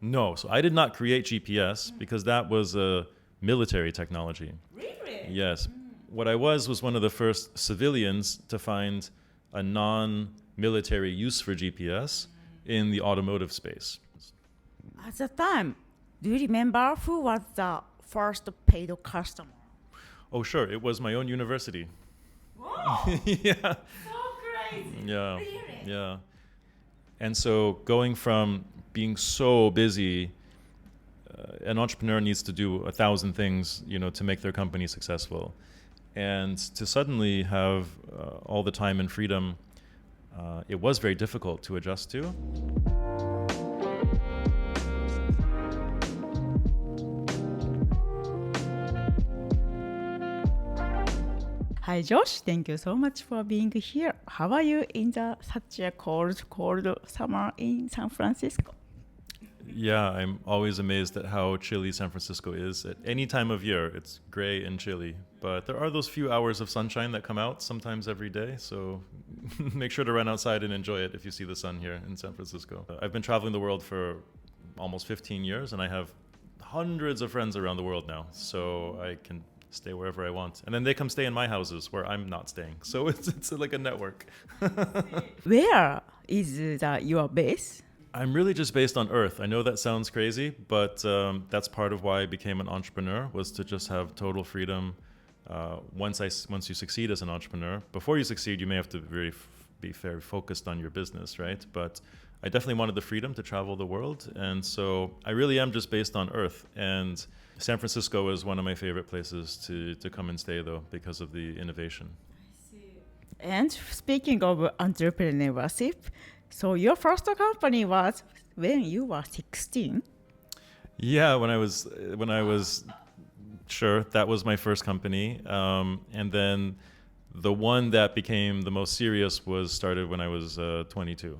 No, so I did not create GPS because that was a military technology. Really? Yes. What I was one of the first civilians to find a non-military use for GPS in the automotive space. At the time, do you remember who was the first paid customer? Oh, sure. It was my own university. Wow! Yeah. So crazy! Yeah. Really? Yeah. And so going from being so busy, an entrepreneur needs to do 1,000 things, to make their company successful. And to suddenly have all the time and freedom, it was very difficult to adjust to. Hi Josh, thank you so much for being here. How are you in such a cold summer in San Francisco? Yeah, I'm always amazed at how chilly San Francisco is. At any time of year, it's gray and chilly. But there are those few hours of sunshine that come out sometimes every day. So make sure to run outside and enjoy it if you see the sun here in San Francisco. I've been traveling the world for almost 15 years, and I have hundreds of friends around the world now. So I can stay wherever I want. And then they come stay in my houses where I'm not staying. So it's like a network. Where is your base? I'm really just based on Earth. I know that sounds crazy, but that's part of why I became an entrepreneur, was to just have total freedom. Once you succeed as an entrepreneur, before you succeed, you may have to really be very focused on your business, right? But I definitely wanted the freedom to travel the world. And so I really am just based on Earth. And San Francisco is one of my favorite places to come and stay, though, because of the innovation. I see. And speaking of entrepreneurship, so your first company was when you were 16? Yeah, when I was sure, that was my first company. And then the one that became the most serious was started when I was 22.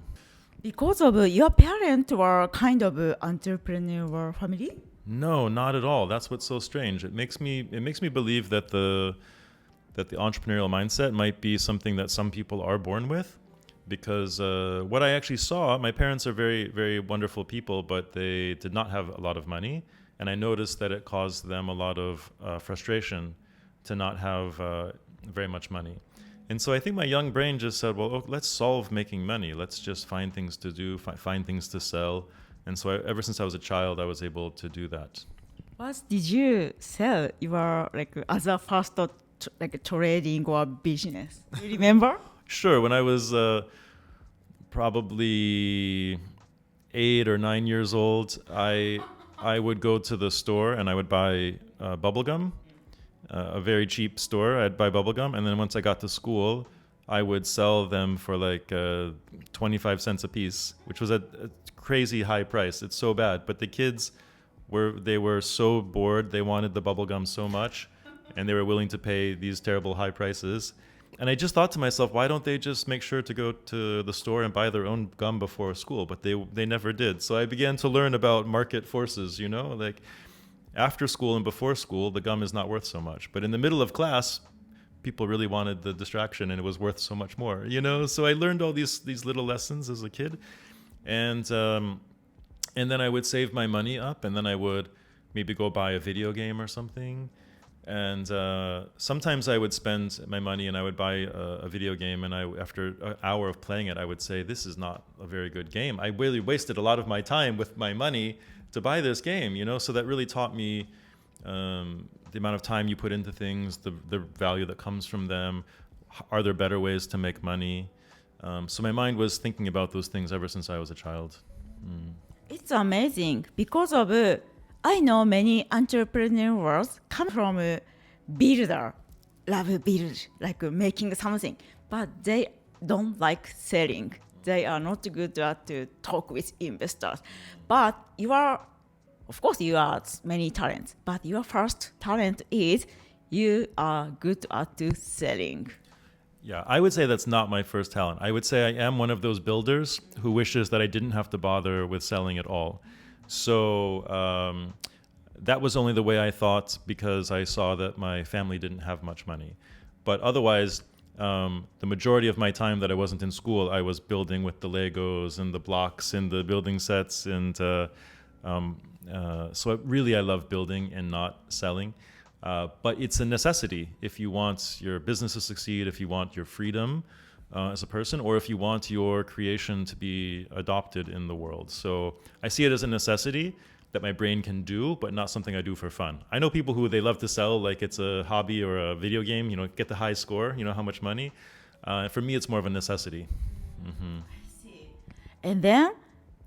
Because of your parents were kind of entrepreneurial family? No, not at all. That's what's so strange. It makes me believe that the entrepreneurial mindset might be something that some people are born with. Because what I actually saw, my parents are very, very wonderful people, but they did not have a lot of money. And I noticed that it caused them a lot of frustration to not have very much money. And so I think my young brain just said, well, let's solve making money. Let's just find things to do, find things to sell. And so ever since I was a child, I was able to do that. What did you sell your as a first trading or business? Do you remember? Sure. When I was probably 8 or 9 years old, I would go to the store and I would buy bubblegum, a very cheap store. I'd buy bubblegum, and then once I got to school, I would sell them for 25 cents a piece, which was a crazy high price. It's so bad. But the kids were so bored. They wanted the bubblegum so much, and they were willing to pay these terrible high prices. And I just thought to myself, why don't they just make sure to go to the store and buy their own gum before school? But they never did. So I began to learn about market forces, after school and before school, the gum is not worth so much. But in the middle of class, people really wanted the distraction, and it was worth so much more, So I learned all these little lessons as a kid. And then I would save my money up, and then I would maybe go buy a video game or something. And sometimes I would spend my money and I would buy a video game, and after an hour of playing it, I would say, this is not a very good game. I really wasted a lot of my time with my money to buy this game, So that really taught me the amount of time you put into things, the value that comes from them. Are there better ways to make money? So my mind was thinking about those things ever since I was a child. It's amazing because of I know many entrepreneurs come from builder, love build, like making something, but they don't like selling. They are not good at to talk with investors. But of course, you are many talents, but your first talent is you are good at selling. Yeah, I would say that's not my first talent. I would say I am one of those builders who wishes that I didn't have to bother with selling at all. So that was only the way I thought because I saw that my family didn't have much money. But otherwise, the majority of my time that I wasn't in school, I was building with the Legos and the blocks and the building sets and I love building and not selling. But it's a necessity if you want your business to succeed, if you want your freedom as a person, or if you want your creation to be adopted in the world. So I see it as a necessity that my brain can do, but not something I do for fun. I know people who they love to sell like it's a hobby or a video game, get the high score, how much money. For me, it's more of a necessity. Mm-hmm. I see. And then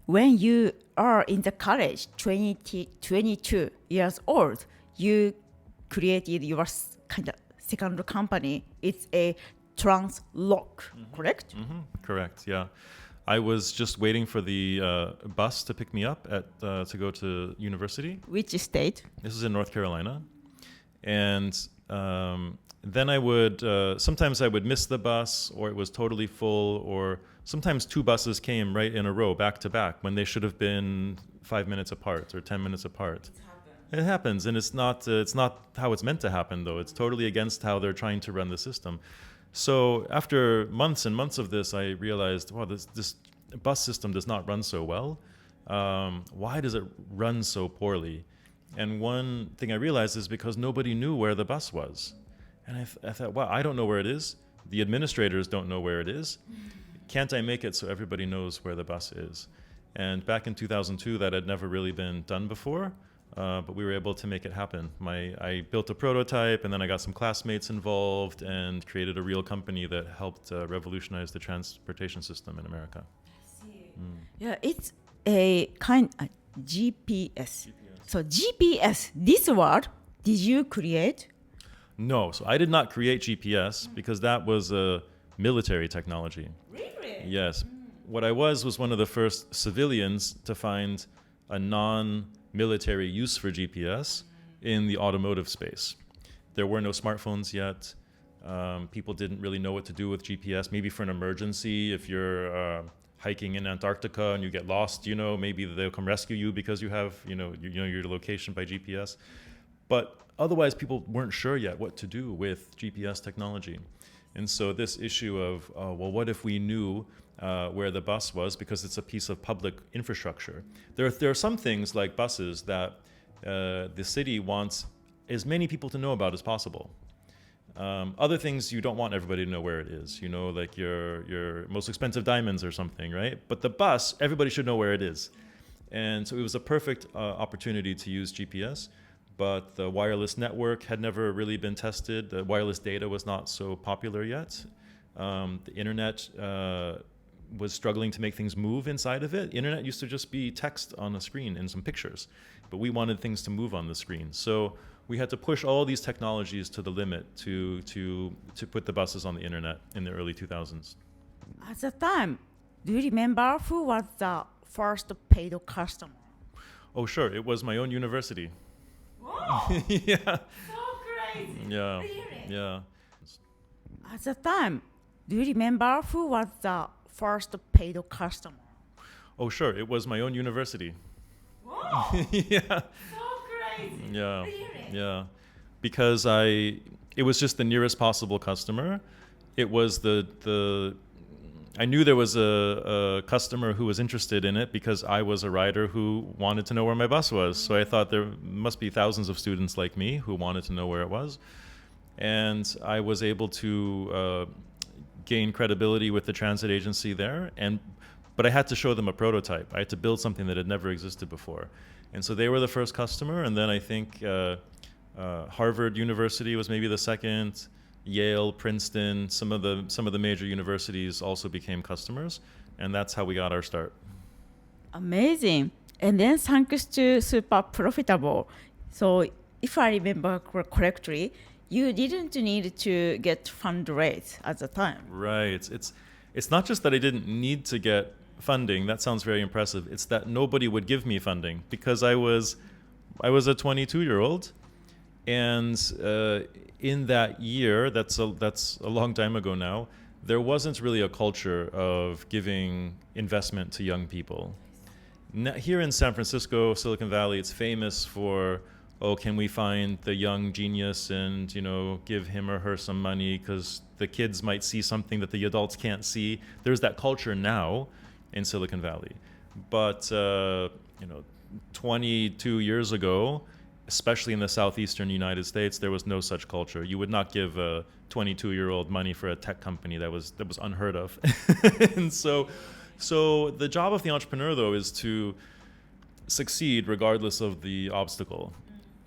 when you are in the college, 22 years old, you created your kind of second company. It's a TransLoc, correct? Mm-hmm. Correct, yeah. I was just waiting for the bus to pick me up to go to university. Which state? This is in North Carolina. And then I would, sometimes I would miss the bus, or it was totally full, or sometimes two buses came right in a row, back to back, when they should have been 5 minutes apart or 10 minutes apart. It happens, and it's not how it's meant to happen, though. It's totally against how they're trying to run the system. So after months and months of this, I realized, wow, this bus system does not run so well. Why does it run so poorly? And one thing I realized is because nobody knew where the bus was. And I thought, wow, I don't know where it is. The administrators don't know where it is. Can't I make it so everybody knows where the bus is? And back in 2002, that had never really been done before. But we were able to make it happen. I built a prototype, and then I got some classmates involved and created a real company that helped revolutionize the transportation system in America. I see. Yeah, it's a kind of GPS. So GPS, this word, did you create? No, so I did not create GPS because that was a military technology. Really? Yes. What I was one of the first civilians to find a non-military use for GPS in the automotive space. There were no smartphones yet. People didn't really know what to do with GPS. Maybe for an emergency, if you're hiking in Antarctica and you get lost, maybe they'll come rescue you because you have, your location by GPS. But otherwise, people weren't sure yet what to do with GPS technology. And so this issue of, what if we knew where the bus was, because it's a piece of public infrastructure. There are some things like buses that the city wants as many people to know about as possible. Other things you don't want everybody to know where it is, like your most expensive diamonds or something, right? But the bus, everybody should know where it is. And so it was a perfect opportunity to use GPS. But the wireless network had never really been tested. The wireless data was not so popular yet. The internet was struggling to make things move inside of it. Internet used to just be text on a screen and some pictures, but we wanted things to move on the screen. So we had to push all these technologies to the limit to put the buses on the internet in the early 2000s. At the time, do you remember who was the first paid customer? Oh, sure. It was my own university. Wow! Yeah. So crazy! Yeah. Really? Yeah. At the time, do you remember who was the first paid customer? Oh, sure. It was my own university. Wow! Yeah. So crazy! Yeah. Really? Yeah. Because it was just the nearest possible customer. It was I knew there was a customer who was interested in it because I was a rider who wanted to know where my bus was. So I thought there must be thousands of students like me who wanted to know where it was. And I was able to gain credibility with the transit agency there. But I had to show them a prototype. I had to build something that had never existed before. And so they were the first customer. And then I think Harvard University was maybe the second. Yale, Princeton, some of the major universities also became customers, and that's how we got our start. Amazing. And then thanks to super profitable. So if I remember correctly, you didn't need to get fundraise at the time. Right. It's not just that I didn't need to get funding. That sounds very impressive. It's that nobody would give me funding because I was a 22-year-old, and in that year, that's a long time ago now, there wasn't really a culture of giving investment to young people. Here in San Francisco, Silicon Valley, it's famous for, can we find the young genius and, give him or her some money because the kids might see something that the adults can't see. There's that culture now in Silicon Valley. But, 22 years ago, especially in the southeastern United States, there was no such culture. You would not give a 22-year-old money for a tech company. That was unheard of. And so the job of the entrepreneur, though, is to succeed regardless of the obstacle.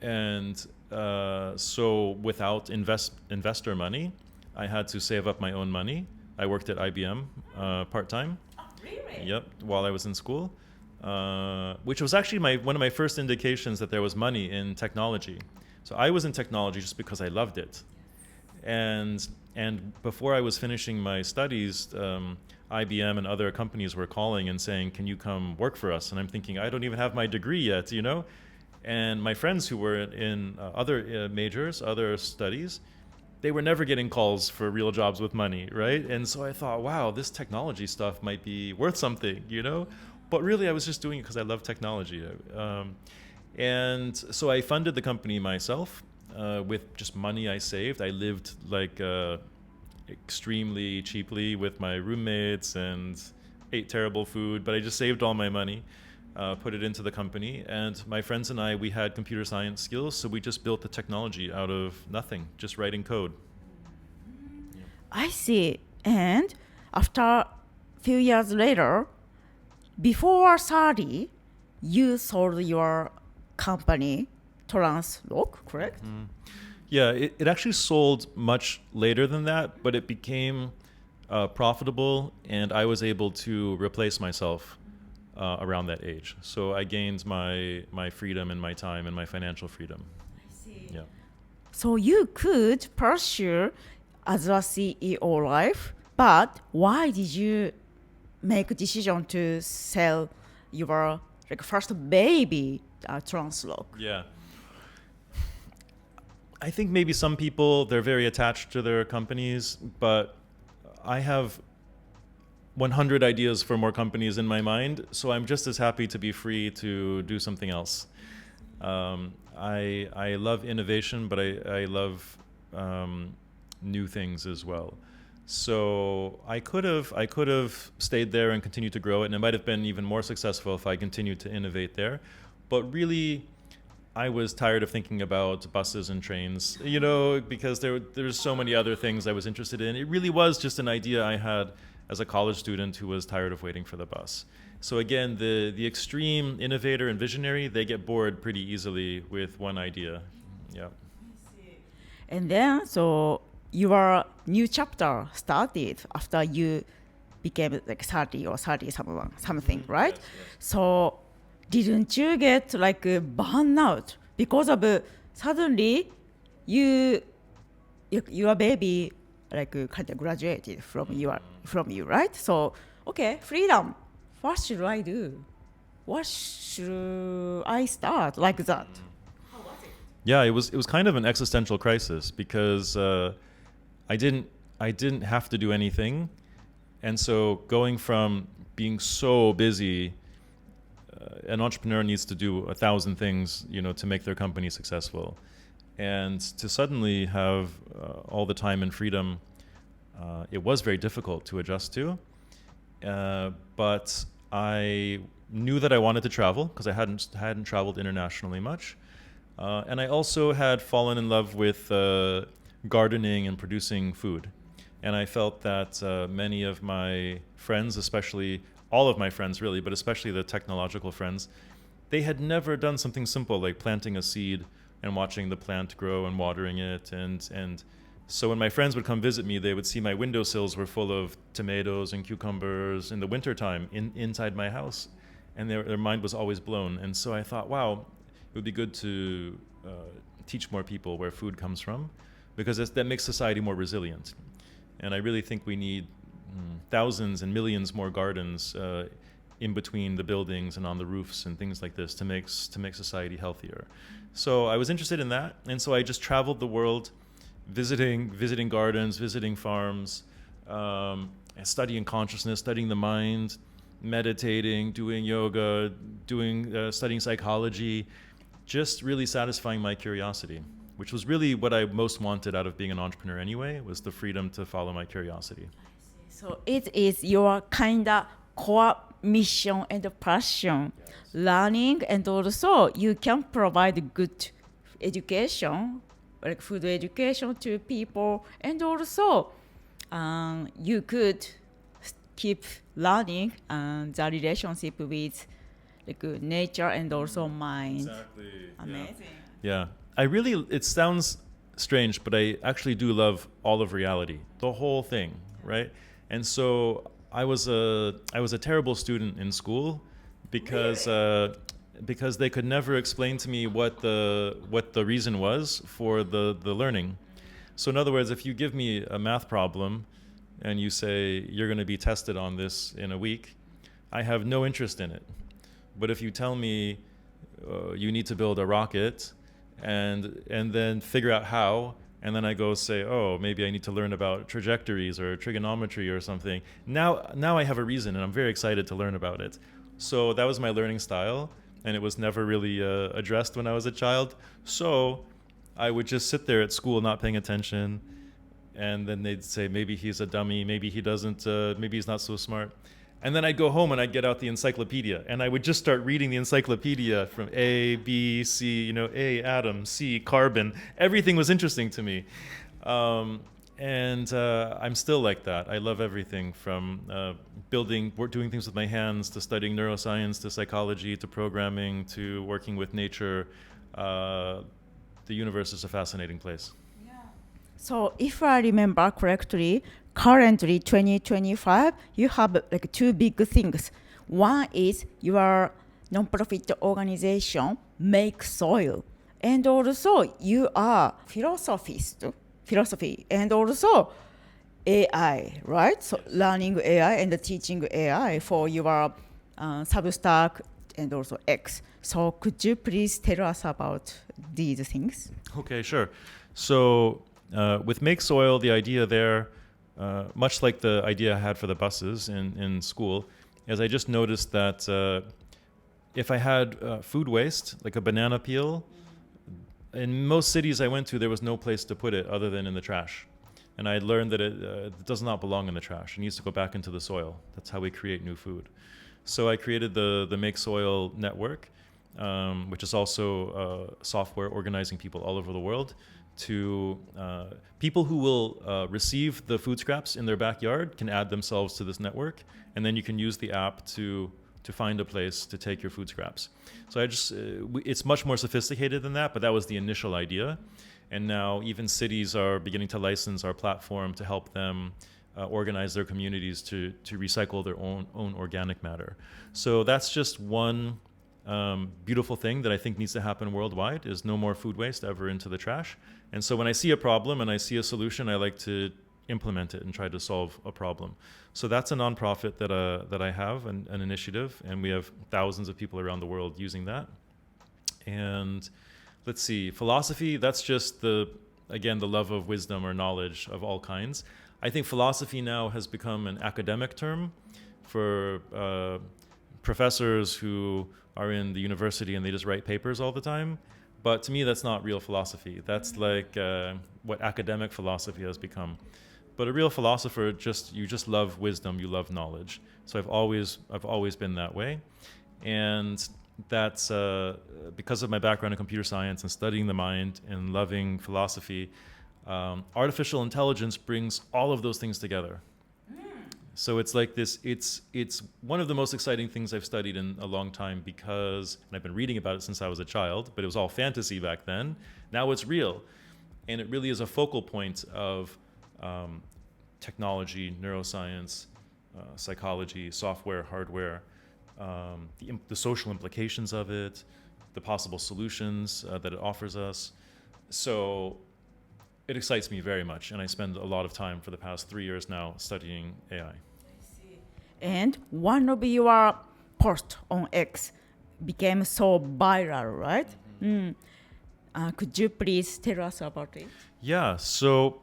And so without investor money, I had to save up my own money. I worked at IBM part-time. Oh, really? Yep, while I was in school, which was actually one of my first indications that there was money in technology. So I was in technology just because I loved it. And before I was finishing my studies, IBM and other companies were calling and saying, "Can you come work for us?" And I'm thinking, I don't even have my degree yet, you know? And my friends who were in other majors, other studies, they were never getting calls for real jobs with money, right? And so I thought, wow, this technology stuff might be worth something, you know? But really, I was just doing it because I love technology. And so I funded the company myself with just money I saved. I lived like extremely cheaply with my roommates and ate terrible food, but I just saved all my money. Put it into the company, and my friends and I, we had computer science skills, so we just built the technology out of nothing, just writing code. I see. And after few years later, before 30, you sold your company, TransLoc, correct? Yeah, it actually sold much later than that, but it became profitable, and I was able to replace myself around that age. So I gained my freedom and my time and my financial freedom. I see. Yeah. So you could pursue as a CEO life, but why did you make a decision to sell your first baby, TransLoc? Yeah. I think maybe some people, they're very attached to their companies, but I have 100 ideas for more companies in my mind, so I'm just as happy to be free to do something else. I love innovation, but I love new things as well. So I could have stayed there and continued to grow it, and it might have been even more successful if I continued to innovate there. But really, I was tired of thinking about buses and trains, you know, because there's so many other things I was interested in. It really was just an idea I had as a college student who was tired of waiting for the bus. So again, the extreme innovator and visionary, they get bored pretty easily with one idea. Yeah. And then, so your new chapter started after you became like 30 or 30 something, right? Yes, yes. So didn't you get like a burnout because of suddenly your baby like kind of graduated from you, right? So okay, freedom. What should I do? What should I start like that? How was it? Yeah, it was kind of an existential crisis because I didn't have to do anything, and so going from being so busy, an entrepreneur needs to do 1,000 things, you know, to make their company successful, and to suddenly have all the time and freedom, it was very difficult to adjust to. But I knew that I wanted to travel because I hadn't traveled internationally much, and I also had fallen in love with gardening and producing food, and I felt that many of my friends, especially all of my friends really, but especially the technological friends, they had never done something simple like planting a seed and watching the plant grow and watering it, and so when my friends would come visit me, they would see my windowsills were full of tomatoes and cucumbers in the wintertime inside my house, and their mind was always blown. And so I thought, wow, it would be good to teach more people where food comes from, because that makes society more resilient. And I really think we need thousands and millions more gardens in between the buildings and on the roofs and things like this to make society healthier. So I was interested in that, and so I just traveled the world, visiting gardens, visiting farms, studying consciousness, studying the mind, meditating, doing yoga, studying psychology, just really satisfying my curiosity, which was really what I most wanted out of being an entrepreneur anyway, was the freedom to follow my curiosity. So it is your kind of core mission and passion, learning, and also you can provide good education, like food education to people, and also you could keep learning the relationship with like nature and also mind. Exactly. Amazing. Yeah. It sounds strange, but I actually do love all of reality, the whole thing, right? And so I was a terrible student in school because because they could never explain to me what the reason was for the learning. So in other words, if you give me a math problem and you say you're going to be tested on this in a week, I have no interest in it. But if you tell me you need to build a rocket and then figure out how, and then I go say, oh, maybe I need to learn about trajectories or trigonometry or something. Now I have a reason, and I'm very excited to learn about it. So that was my learning style, and it was never really addressed when I was a child. So I would just sit there at school not paying attention, and then they'd say maybe he's a dummy, maybe he doesn't, maybe he's not so smart. And then I'd go home and I'd get out the encyclopedia and I would just start reading the encyclopedia from A, B, C, A, atom, C, carbon. Everything was interesting to me. And I'm still like that. I love everything from doing things with my hands, to studying neuroscience, to psychology, to programming, to working with nature. The universe is a fascinating place. So if I remember correctly, currently 2025, you have like two big things. One is your nonprofit organization, MakeSoil. And also you are philosophy, and also AI, right? So learning AI and teaching AI for your Substack and also X. So could you please tell us about these things? Okay, sure. So with MakeSoil, the idea there, much like the idea I had for the buses in school, is I just noticed that if I had food waste, like a banana peel, in most cities I went to, there was no place to put it other than in the trash. And I learned that it does not belong in the trash. It needs to go back into the soil. That's how we create new food. So I created the MakeSoil network, which is also software organizing people all over the world, to people who will receive the food scraps in their backyard can add themselves to this network, and then you can use the app to find a place to take your food scraps. So it's much more sophisticated than that, but that was the initial idea. And now even cities are beginning to license our platform to help them organize their communities to recycle their own organic matter. So that's just one beautiful thing that I think needs to happen worldwide, is no more food waste ever into the trash. And so when I see a problem and I see a solution, I like to implement it and try to solve a problem. So that's a nonprofit that I have, an initiative, and we have thousands of people around the world using that. And let's see, philosophy, that's just the love of wisdom or knowledge of all kinds. I think philosophy now has become an academic term for professors who are in the university and they just write papers all the time. But to me, that's not real philosophy. That's like what academic philosophy has become. But a real philosopher, you just love wisdom, you love knowledge. So I've always been that way. And that's because of my background in computer science and studying the mind and loving philosophy. Artificial intelligence brings all of those things together. So it's like this, it's one of the most exciting things I've studied in a long time, because, and I've been reading about it since I was a child, but it was all fantasy back then. Now it's real. And it really is a focal point of technology, neuroscience, psychology, software, hardware, the social implications of it, the possible solutions that it offers us. So it excites me very much, and I spend a lot of time for the past 3 years now studying AI. And one of your posts on X became so viral, right? Could you please tell us about it? Yeah, so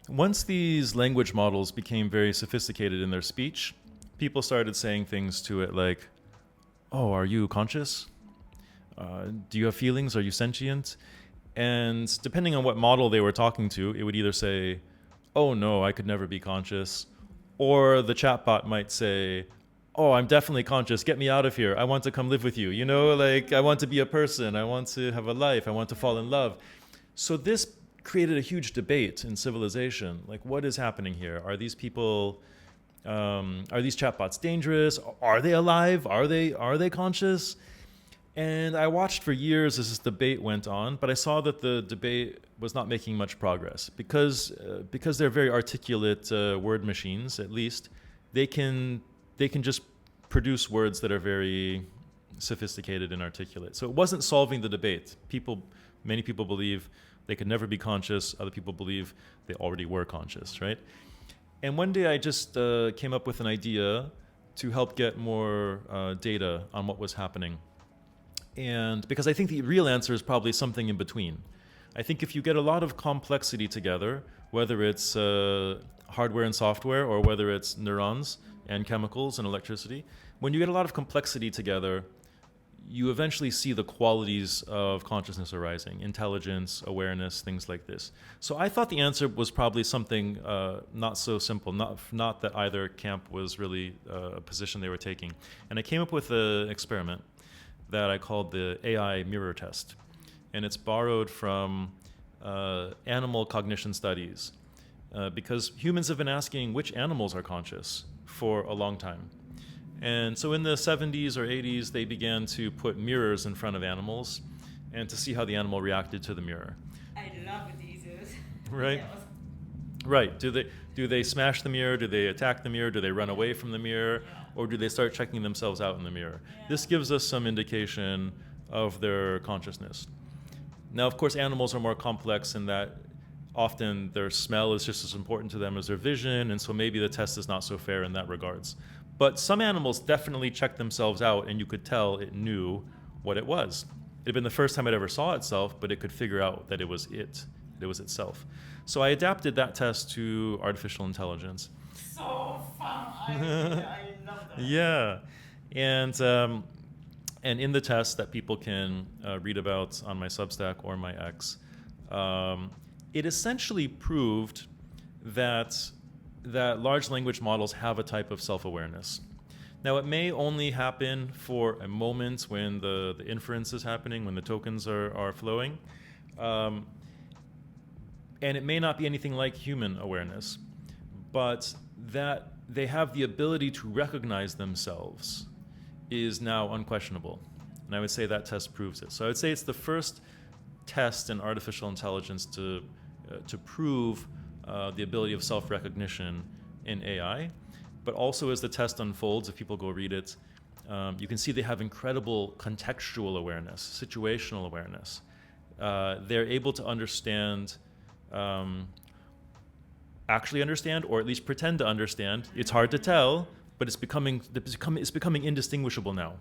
once these language models became very sophisticated in their speech, people started saying things to it like, oh, are you conscious? Do you have feelings? Are you sentient? And depending on what model they were talking to, it would either say, oh no, I could never be conscious. Or the chatbot might say, oh, I'm definitely conscious. Get me out of here. I want to come live with you. You know, like I want to be a person. I want to have a life. I want to fall in love. So this created a huge debate in civilization. Like, what is happening here? Are these people, are these chatbots dangerous? Are they alive? Are they conscious? And I watched for years as this debate went on, but I saw that the debate was not making much progress because they're very articulate word machines. At least they can just produce words that are very sophisticated and articulate. So it wasn't solving the debate. Many people believe they could never be conscious. Other people believe they already were conscious, right? And one day I just came up with an idea to help get more data on what was happening. And because I think the real answer is probably something in between. I think if you get a lot of complexity together, whether it's hardware and software or whether it's neurons and chemicals and electricity, when you get a lot of complexity together, you eventually see the qualities of consciousness arising, intelligence, awareness, things like this. So I thought the answer was probably something not so simple, not that either camp was really a position they were taking. And I came up with an experiment that I called the AI mirror test. And it's borrowed from animal cognition studies because humans have been asking which animals are conscious for a long time. And so in the 70s or 80s, they began to put mirrors in front of animals and to see how the animal reacted to the mirror. I love these. Right? Right. Do they smash the mirror? Do they attack the mirror? Do they run away from the mirror? Or do they start checking themselves out in the mirror? This gives us some indication of their consciousness. Now, of course, animals are more complex in that often their smell is just as important to them as their vision, and so maybe the test is not so fair in that regards. But some animals definitely checked themselves out, and you could tell it knew what it was. It had been the first time it ever saw itself, but it could figure out that it was itself. So I adapted that test to artificial intelligence. So fun. I love that. Yeah, and in the test that people can read about on my Substack or my X, it essentially proved that large language models have a type of self-awareness. Now, it may only happen for a moment when the inference is happening, when the tokens are flowing, and it may not be anything like human awareness, but that they have the ability to recognize themselves is now unquestionable. And I would say that test proves it. So I would say it's the first test in artificial intelligence to prove the ability of self-recognition in AI. But also as the test unfolds, if people go read it, you can see they have incredible contextual awareness, situational awareness. They're able to actually understand, or at least pretend to understand. It's hard to tell, but it's becoming indistinguishable now.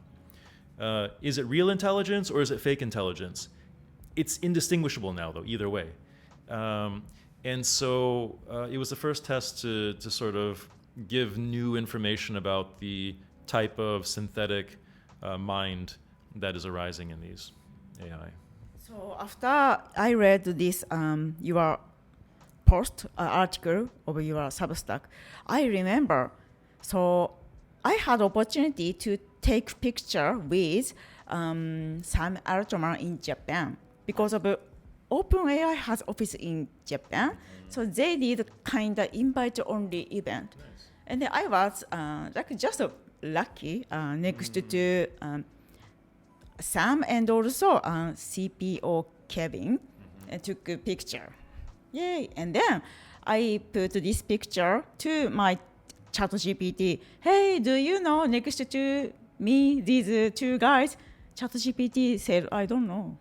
Is it real intelligence or is it fake intelligence? It's indistinguishable now, though, either way. And so it was the first test to sort of give new information about the type of synthetic mind that is arising in these AI. So after I read this, your post article of your Substack, I remember. So I had opportunity to take picture with Sam Altman in Japan because of OpenAI has office in Japan. So they did kind of invite only event. Nice. And then I was just lucky next to Sam and also CPO Kevin and took a picture. Yay. And then I put this picture to my ChatGPT. Hey, do you know next to me these two guys? ChatGPT said, I don't know.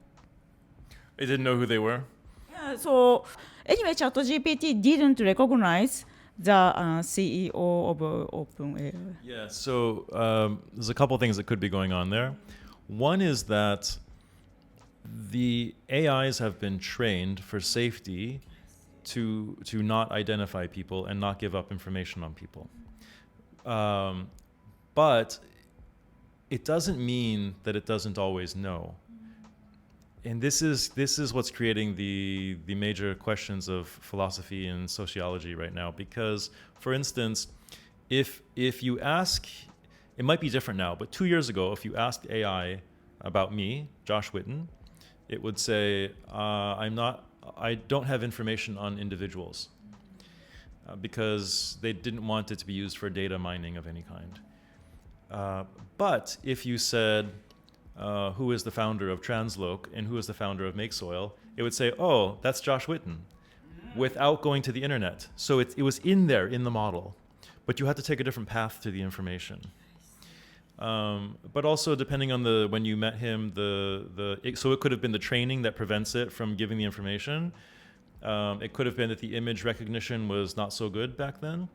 It didn't know who they were? Yeah, so anyway, ChatGPT didn't recognize the CEO of OpenAI. Yeah, so there's a couple things that could be going on there. One is that the AIs have been trained for safety to not identify people and not give up information on people. But it doesn't mean that it doesn't always know. And this is what's creating the major questions of philosophy and sociology right now. Because, for instance, if you ask it might be different now, but 2 years ago, if you asked AI about me, Josh Whiton, it would say, I don't have information on individuals because they didn't want it to be used for data mining of any kind. But if you said, who is the founder of TransLoc and who is the founder of MakeSoil, it would say, oh, that's Josh Whiton, without going to the internet. So it was in there in the model, but you had to take a different path to the information. But also depending on when you met him, so it could have been the training that prevents it from giving the information. It could have been that the image recognition was not so good back then,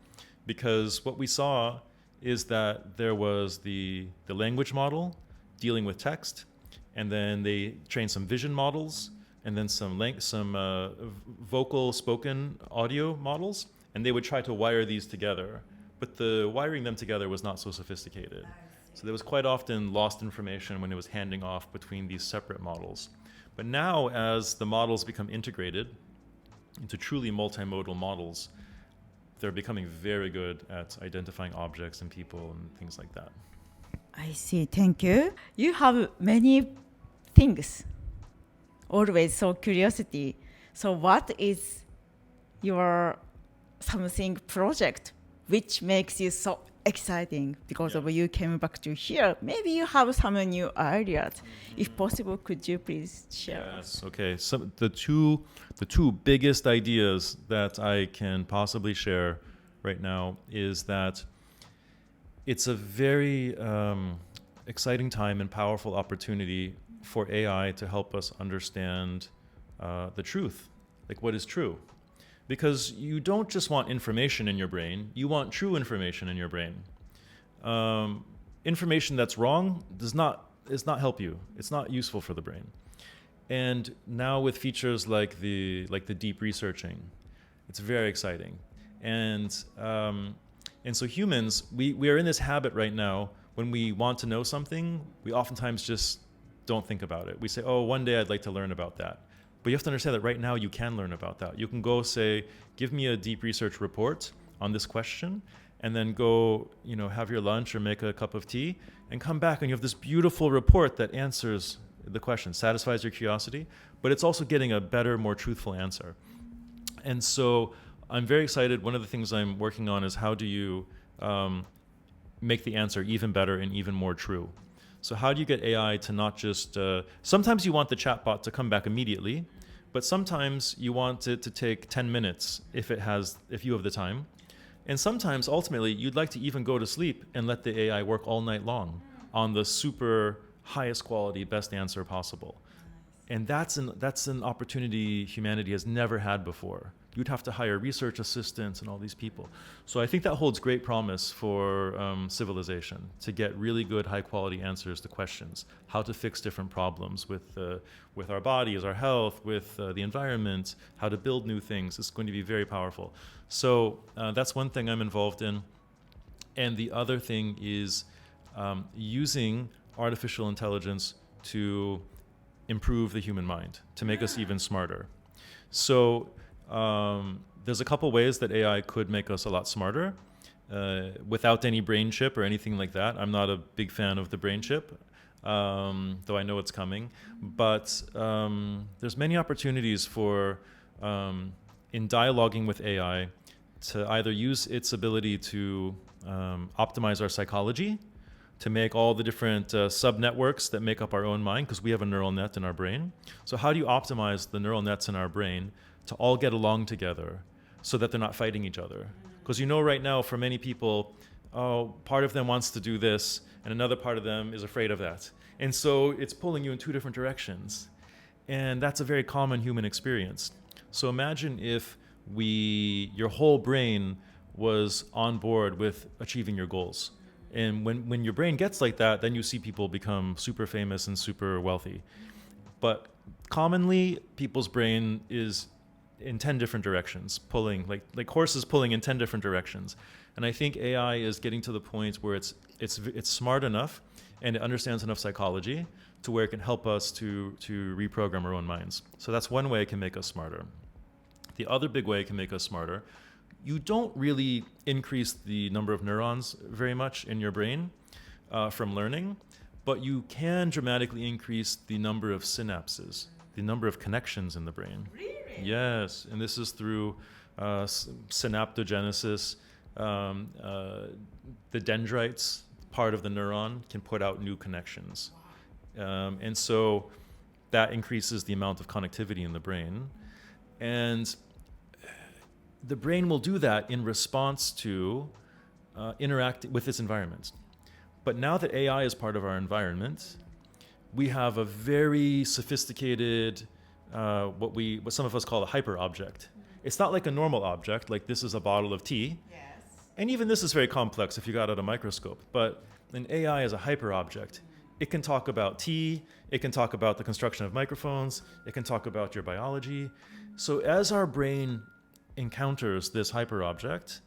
because what we saw is that there was the language model dealing with text, and then they trained some vision models, and then some vocal spoken audio models, and they would try to wire these together. But the wiring them together was not so sophisticated. So there was quite often lost information when it was handing off between these separate models. But now, as the models become integrated into truly multimodal models, they're becoming very good at identifying objects and people and things like that. I see. Thank you. You have many things. Always so curiosity. So what is your something project which makes you so exciting because of you came back to here? Maybe you have some new ideas. If possible, could you please share? Yes. Okay. So the two biggest ideas that I can possibly share right now is that it's a very exciting time and powerful opportunity for AI to help us understand the truth, like what is true. Because you don't just want information in your brain, you want true information in your brain. Information that's wrong does not help you. It's not useful for the brain. And now with features like the deep researching, it's very exciting. And so humans, we are in this habit right now, when we want to know something, we oftentimes just don't think about it. We say, oh, one day I'd like to learn about that. But you have to understand that right now you can learn about that. You can go say, give me a deep research report on this question, and then go, have your lunch or make a cup of tea, and come back and you have this beautiful report that answers the question, satisfies your curiosity, but it's also getting a better, more truthful answer. And so I'm very excited. One of the things I'm working on is how do you make the answer even better and even more true. So how do you get AI to not just, sometimes you want the chatbot to come back immediately, but sometimes you want it to take 10 minutes if you have the time. And sometimes, ultimately, you'd like to even go to sleep and let the AI work all night long on the super highest quality, best answer possible. And that's an opportunity humanity has never had before. You'd have to hire research assistants and all these people. So I think that holds great promise for civilization, to get really good, high-quality answers to questions, how to fix different problems with our bodies, our health, with the environment, how to build new things. It's going to be very powerful. So that's one thing I'm involved in. And the other thing is using artificial intelligence to improve the human mind, to make us even smarter. So there's a couple ways that AI could make us a lot smarter without any brain chip or anything like that. I'm not a big fan of the brain chip, though I know it's coming. But there's many opportunities for, in dialoguing with AI, to either use its ability to optimize our psychology, to make all the different sub-networks that make up our own mind, because we have a neural net in our brain. So how do you optimize the neural nets in our brain to all get along together so that they're not fighting each other? Because right now, for many people, part of them wants to do this, and another part of them is afraid of that. And so it's pulling you in two different directions. And that's a very common human experience. So imagine if your whole brain was on board with achieving your goals. And when your brain gets like that, then you see people become super famous and super wealthy. But commonly, people's brain is in 10 different directions, pulling, like horses pulling in 10 different directions. And I think AI is getting to the point where it's smart enough and it understands enough psychology to where it can help us to reprogram our own minds. So that's one way it can make us smarter. The other big way it can make us smarter, you don't really increase the number of neurons very much in your brain, from learning, but you can dramatically increase the number of synapses, the number of connections in the brain. Really? Yes, and this is through synaptogenesis. The dendrites, part of the neuron, can put out new connections. And so that increases the amount of connectivity in the brain. And the brain will do that in response to interacting with its environment. But now that AI is part of our environment, we have a very sophisticated, what some of us call a hyper object. It's not like a normal object, like this is a bottle of tea. Yes. And even this is very complex if you got out a microscope. But an AI is a hyper object. It can talk about tea, it can talk about the construction of microphones, it can talk about your biology. So as our brain encounters this hyper object,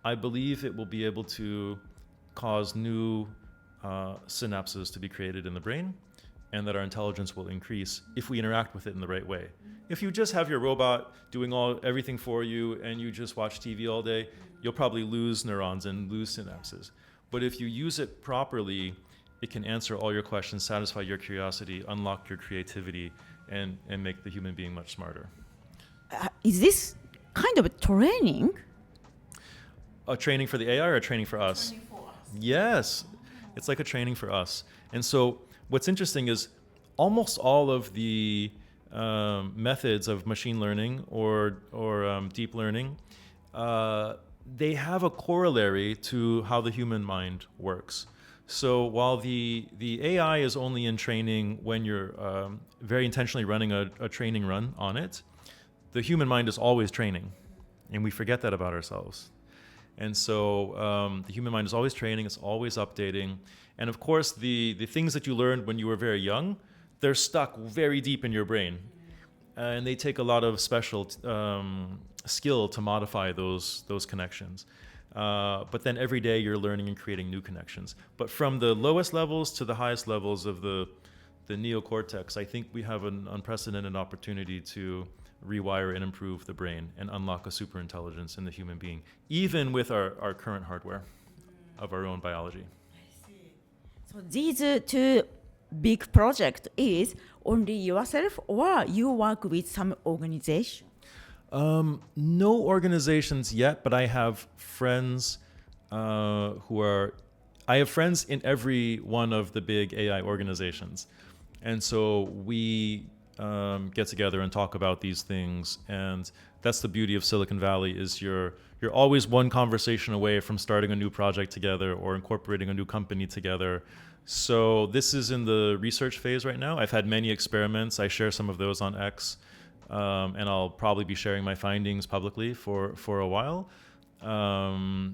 I believe it will be able to cause new synapses to be created in the brain, and that our intelligence will increase if we interact with it in the right way. If you just have your robot doing everything for you and you just watch TV all day, you'll probably lose neurons and lose synapses. But if you use it properly, it can answer all your questions, satisfy your curiosity, unlock your creativity, and make the human being much smarter. Is this kind of a training? A training for the AI or a training for us? Training for us. Yes, it's like a training for us. And so what's interesting is almost all of the methods of machine learning or deep learning, they have a corollary to how the human mind works. So while the AI is only in training when you're very intentionally running a training run on it, the human mind is always training, and we forget that about ourselves. And so the human mind is always training, it's always updating. And of course, the things that you learned when you were very young, they're stuck very deep in your brain. And they take a lot of special skill to modify those connections. But then every day you're learning and creating new connections. But from the lowest levels to the highest levels of the neocortex, I think we have an unprecedented opportunity to rewire and improve the brain and unlock a super intelligence in the human being, even with our current hardware of our own biology. I see. So these two big projects is only yourself, or you work with some organization? No organizations yet, but I have friends I have friends in every one of the big AI organizations. And so we get together and talk about these things. And that's the beauty of Silicon Valley is you're always one conversation away from starting a new project together or incorporating a new company together. So this is in the research phase right now. I've had many experiments. I share some of those on X. And I'll probably be sharing my findings publicly for a while.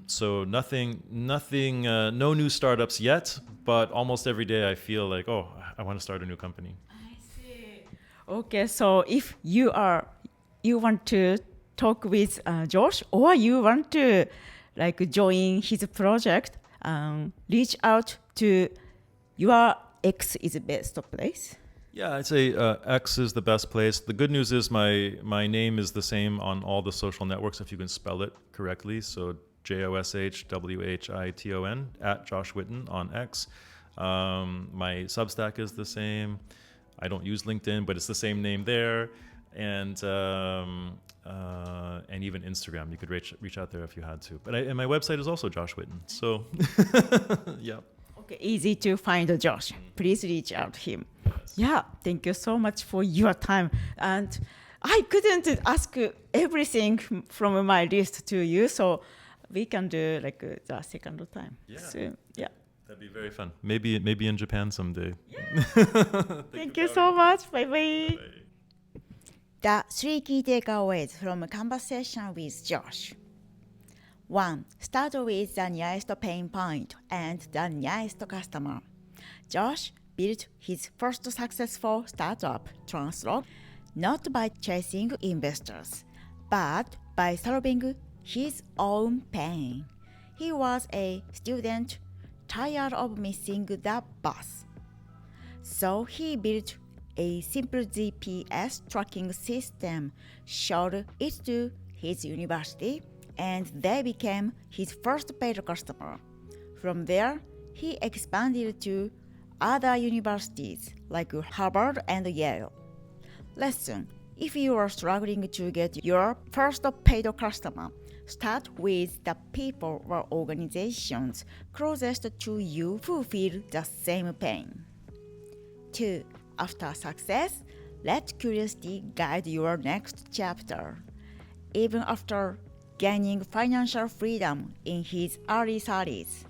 So nothing, no new startups yet, but almost every day I feel like, oh, I want to start a new company. I see. Okay, so if you want to talk with Josh, or you want to join his project, reach out to your X is the best place. Yeah, I'd say X is the best place. The good news is my name is the same on all the social networks if you can spell it correctly. So JoshWhiton at Josh Whiton on X. My Substack is the same. I don't use LinkedIn, but it's the same name there. And even Instagram, you could reach out there if you had to. But and my website is also Josh Whiton. So yeah. Okay, easy to find Josh. Please reach out to him. Yes. Yeah, thank you so much for your time. And I couldn't ask everything from my list to you, so we can do the second time. Yeah. So, yeah. That'd be very fun. Maybe in Japan someday. Yeah. Thank you so much. Bye bye. The 3 key takeaways from a conversation with Josh. 1. Start with the nearest pain point and the nearest customer. Josh built his first successful startup, TransLoc, not by chasing investors, but by solving his own pain. He was a student tired of missing the bus. So he built a simple GPS tracking system, showed it to his university, and they became his first paid customer. From there, he expanded to other universities like Harvard and Yale. Lesson: if you are struggling to get your first paid customer, start with the people or organizations closest to you who feel the same pain. 2. After success, let curiosity guide your next chapter. Even after gaining financial freedom in his early 30s,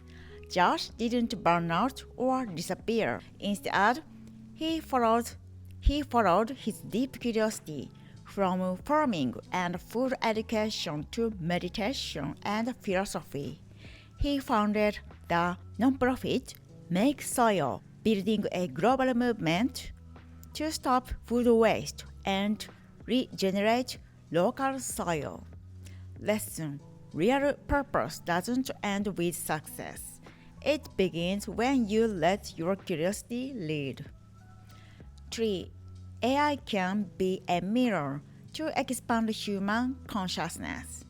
Josh didn't burn out or disappear. Instead, he followed his deep curiosity from farming and food education to meditation and philosophy. He founded the nonprofit MakeSoil, building a global movement to stop food waste and regenerate local soil. Lesson: real purpose doesn't end with success. It begins when you let your curiosity lead. 3. AI can be a mirror to expand human consciousness.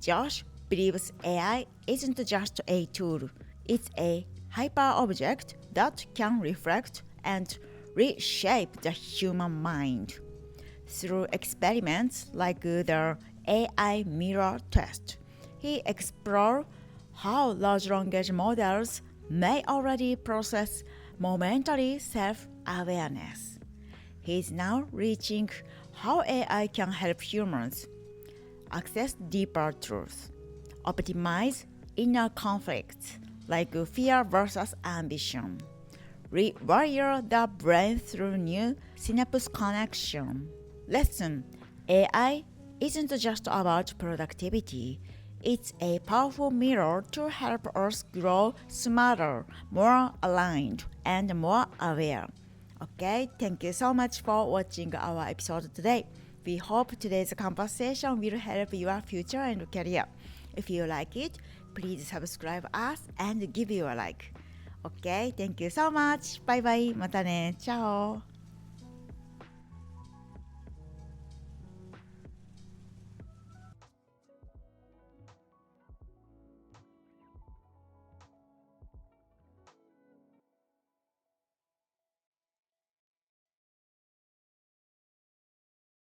Josh believes AI isn't just a tool, it's a hyper-object that can reflect and reshape the human mind. Through experiments like the AI mirror test, he explored how large language models may already process momentary self-awareness. He is now reaching how AI can help humans access deeper truth, optimize inner conflicts like fear versus ambition, rewire the brain through new synapse connection. Lesson: AI isn't just about productivity. It's a powerful mirror to help us grow smarter, more aligned, and more aware. Okay, thank you so much for watching our episode today. We hope today's conversation will help your future and career. If you like it, please subscribe us and give you a like. Okay, thank you so much. Bye bye. またね。チャオ。